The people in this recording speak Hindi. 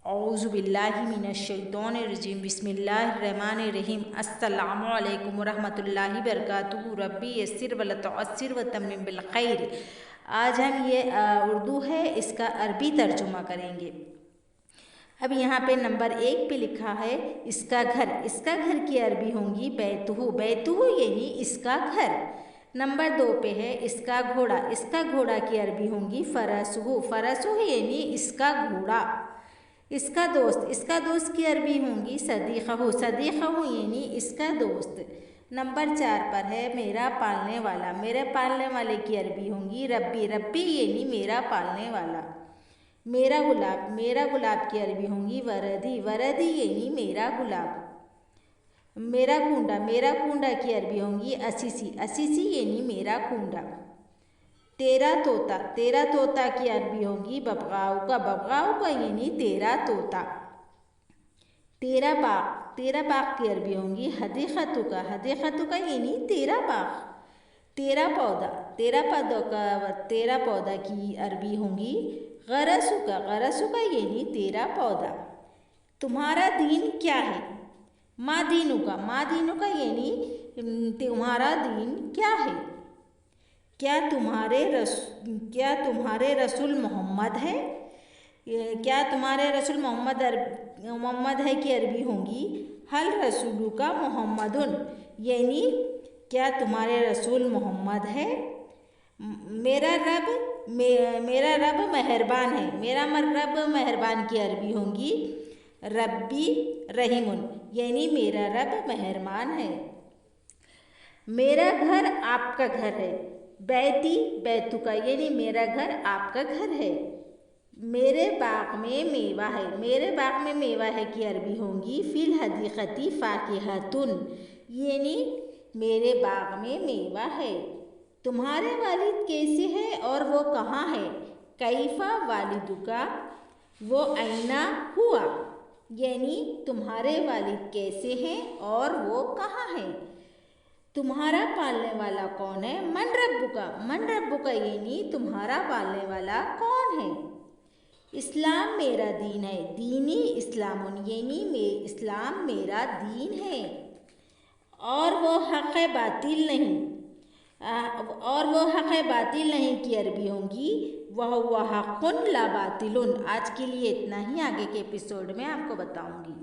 औज़ुबिल्लाहिमिनश्शैतानिर्रजीम बिस्मिल्लाहिर्रहमानिर्रहीम अस्सलामु अलैकुम वरहमतुल्लाहि वबरकातुहू रब्बी यस्सिर वला तुअस्सिर व तम्मिम बिल खैर। आज हम ये उर्दू है, इसका अरबी तर्जुमा करेंगे। अब यहाँ पे नंबर 1 पे लिखा है इसका घर। इसका घर की अरबी होंगी बैतुहू। बैतुहू यानी इसका घर। नंबर 2 पे है इसका घोड़ा। इसका घोड़ा की अरबी होंगी फरसुहू। फरसुहू यानी इसका घोड़ा। इसका दोस्त की अरबी होंगी सदीक़हू। सदीक़हू यानी इसका दोस्त। नंबर 4 पर है मेरा पालने वाला। मेरे पालने वाले की अरबी होंगी रब्बी। रब्बी यानी मेरा पालने वाला। मेरा गुलाब की अरबी होंगी वरदी। वरदी यानी मेरा गुलाब। मेरा कूंडा की अरबी होंगी असीसी। असीसी यानी मेरा कूंडा। तेरा तोता की अरबी होगी बबगाऊ का। बबगाऊ का यानी तेरा तोता। तेरा बाग की अरबी होंगी हदीक़तु का। हदीक़तु का यानी तेरा बाग। तेरा पौधा की अरबी होंगी गरसु का। गरसु का यानी तेरा पौधा। तुम्हारा दीन क्या है? माँ दीनु का यानी तुम्हारा दीन क्या है? क्या तुम्हारे रसूल मोहम्मद है? क्या तुम्हारे रसूल मोहम्मद है की अरबी होंगी हल रसूलु का मोहम्मदुन, यानी क्या तुम्हारे रसूल मोहम्मद है? मेरा रब मेहरबान है। मेरा रब मेहरबान की अरबी होंगी रब्बी रहीमुन, यानी मेरा रब मेहरबान है। मेरा घर आपका घर है। बैती बैतु का यानी मेरा घर आपका घर है। मेरे बाग में मेवा है। मेरे बाग में मेवा है की अरबी होंगी फिल हदीक़ती फ़ाकिहतुन, यानी मेरे बाग में मेवा है। तुम्हारे वालिद कैसे हैं और वो कहाँ है? कैफ़ा वालिदुका वो ऐना हुआ, यानी तुम्हारे वालिद कैसे हैं और वो कहाँ हैं। तुम्हारा पालने वाला कौन है? मन रब्बुका यानी तुम्हारा पालने वाला कौन है। इस्लाम मेरा दीन है। दीनी इस्लामुन यानी इस्लाम मेरा दीन है। और वो हक़ बातिल नहीं की अरबी होंगी वह हक़्क़ुन ला बातिलुन। आज के लिए इतना ही, आगे के एपिसोड में आपको बताऊंगी।